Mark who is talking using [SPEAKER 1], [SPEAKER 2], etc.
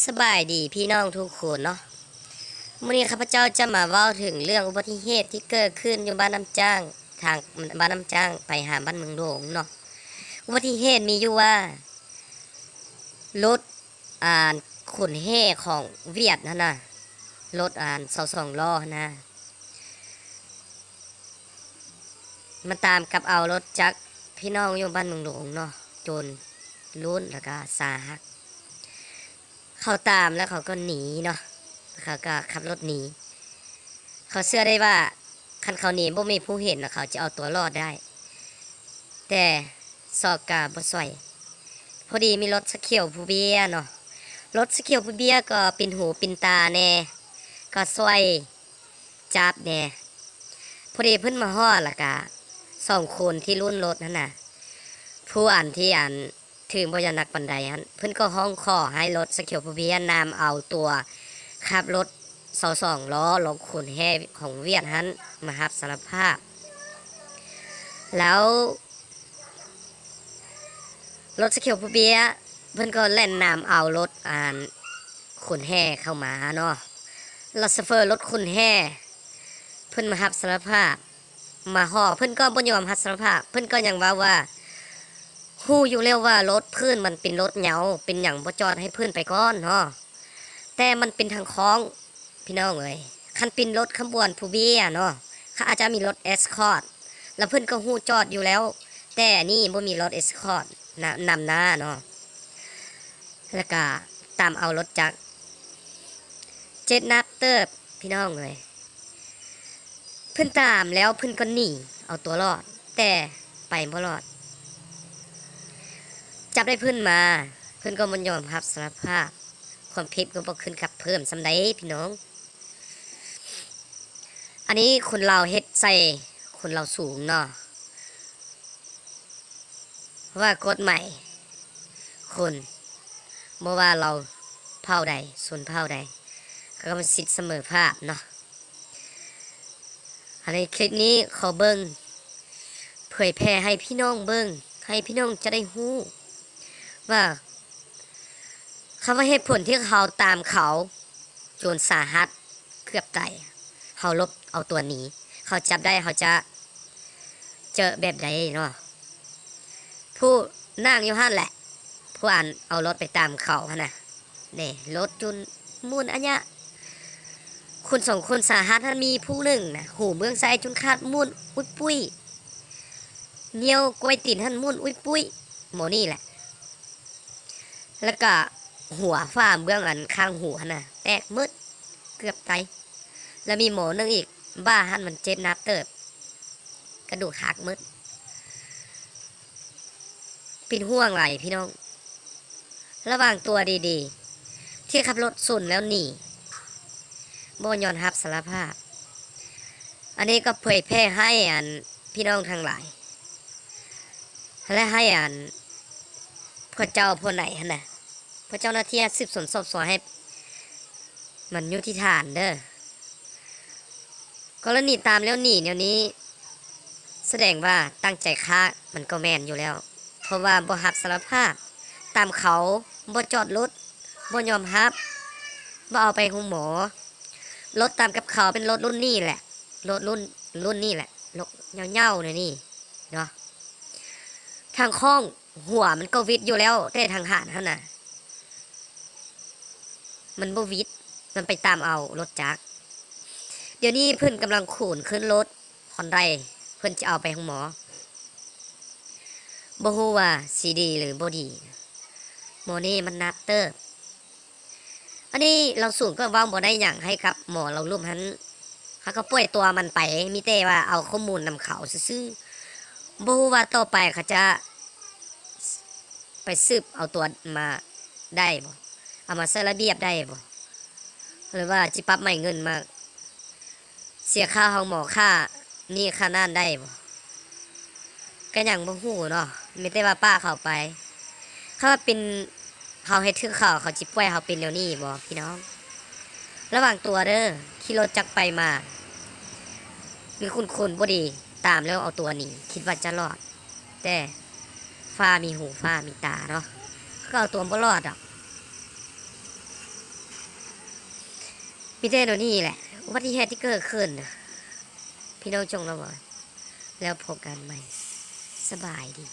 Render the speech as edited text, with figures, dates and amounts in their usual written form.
[SPEAKER 1] สบายดีพี่น้องทุกคนเนาะวันนี้ข้าพเจ้าจะมาเล่าถึงเรื่องอุบัติเหตุที่เกิดขึ้นอยู่บ้านน้ำจ้างทางบ้านน้ำจ้างไปหาบ้านเมืองหลวงเนาะอุบัติเหตุมีอยู่ว่ารถขนแห่ของเวียดนะรถ22 ล้อนะมันตามกับเอารถจักรพี่น้องอยู่บ้านเมืองหลวงเนาะจนลุ้นแล้วก็สาหัสเขาตามแล้วเขาก็หนีเนาะเขาก็ขับรถหนีเขาเชื่อได้ว่าคันเขาหนีบ่มีผู้เห็นเขาจะเอาตัวรอดได้แต่ซอกกาบ่สวยพอดีมีรถสเขียวผู้เบี้ยเนาะรถสเขียวผู้เบี้ยก็ปินหูปินตาแน่ก็สวยจับแน่พอดีเพิ่นมาฮอดล่ะกะ2 คนที่รุ่นรถนั่นน่ะผู้ที่ถึงบ่อยากนักปานใดเพิ่นก็ห้องขอให้รถสเขียวผู้เบี้ยนำเอาตัวขับรถ22 ล้อลงขนแห่ของเวียดมารับสารภาพแล้วรถสเขียวผู้เบี้ยเพิ่นก็แล่นนำเอารถขนแห่เข้ามาเนาะรถเฟอร์รถขนแห่เพิ่นมารับสารภาพมาห่อเพิ่นก็บ่ยอมรับสารภาพเพิ่นก็ยังว่าฮู้อยู่แล้วว่ารถเพิ่นมันเป็นรถเหยาเป็นหยังบ่จอดให้เพิ่นไปก่อนเนาะแต่มันเป็นทางคลองพี่น้องเอ้ยคันเป็นรถขบวนผู้เบี้ยเนาะเขาอาจจะมีรถเอสคอร์ตแล้วเพิ่นก็ฮู้จอดอยู่แล้วแต่นี่บ่มีรถเอสคอร์ตนำหน้าเนาะแล้วก็ตามเอารถจักร7 นัดเติบพี่น้องเอ้ยเพิ่นตามแล้วเพิ่นก็หนีเอาตัวรอดแต่ไปบ่รอดจับได้เพิ่นมาเพิ่นก็บ่ยอมรับสารภาพความผิดก็บ่ขึ้นกับเพิ่มซำใดพี่น้องอันนี้คนเราเฮ็ดใส่คนเราสูงเนาะเพราะว่ากฎใหม่คนบ่ว่าเราเผ่าใดส่วนเผ่าใดก็มีสิทธิเสมอภาคเนาะอันนี้คลิปนี้เขาเบิ่งเผยแพร่ให้พี่น้องเบิ่งให้พี่น้องจะได้ฮู้ว่าคำว่าเหตุผลที่เขาตามเขาจนสาหัสเกือบตายเขาลบเอาตัวหนีเขาจับได้เขาจะเจอแบบใดเนาะผู้นั่งอยู่หั่นแหละผู้เอารถไปตามเขาหั่นน่ะนี่รถจนมุนอันเนี้ยคน2 คนสาหัสมีผู้หนึ่งนะหูเมืองไซจนขาดมุนอุ้ยปุ้ยเหนียวกล้วยตีนมุนอุ้ยปุ้ยหมอนี่แหละแล้วก็หัวฝ้าเบื้องข้างหัวน่ะแตกมืดเกือบตายแล้วมีหมอนึงอีกบ้ามัน7 นัดเติบกระดูกหักมืดเป็นห่วงไหลพี่น้องระวังตัวดีๆที่ขับรถสุนแล้วหนีบ่ยอมรับสารภาพอันนี้ก็เผยแพร่ให้พี่น้องทั้งหลายและให้พระเจ้าผู้ไหนน่ะพระเจ้าหน้าที่สืบสวนสอบสวนให้มันยุติธรรมเด้อกรณีตามแล้วหนีแนวนี้แสดงว่าตั้งใจฆ่ามันก็แม่นอยู่แล้วเพราะว่าบ่รับสารภาพตามเขาบ่จอดรถบ่ยอมรับบ่เอาไปโรงหมอรถตามกับเขาเป็นรถรุ่นนี้แหละรถรุ่นนี้แหละรถเงาๆนี่เนาะทางข้องหัวมันก็วิดอยู่แล้วแต่ทางหานเท่าน่ะมันบ่วิดมันไปตามเอารถจักรเดี๋ยวนี้เพิ่นกำลังขูนขึ้นรถฮอนไดเพิ่นจะเอาไปโรงหมอบ่ฮู้ว่าสิดีหรือบ่ดีหมอนี่มันนักเตอร์อันนี้เราสูงก็เว้าบ่ได้หยังให้กับหมอเราร่วมนั้นเขาก็ปล่อยตัวมันไปมีแต่ว่าเอาข้อมูลนำเขาซื่อๆบ่ฮู้ว่าต่อไปเขาจะไปสืบเอาตัวมาได้บ่เอามาใส่ระเบียบได้บ่หรือว่าจิปรับใหม่เงินมาเสียค่าห้องหมอค่านี่ค่านั่นได้บ่ก็ยังบ่ฮู้เนาะมีแต่ว่าป้าเขาไปเขาว่าเป็นเขาเฮ็ดถึงเขาจิปล่อยเขาเป็นเดี๋ยวนี้บ่พี่น้องระวังตัวเด้อขี่รถจักรไปมามีคุณบ่ดีตามแล้วเอาตัวหนีคิดว่าจะรอดแต่ฟ้ามีหูฟ้ามีตาเนาะก็เอาตัวบ่รอดดอก มีแต่เดี๋ยวนี้แหละอุบัติเหตุที่เกิดขึ้นน่ะพี่น้องจงระวังแล้วพบกันใหม่สบายดี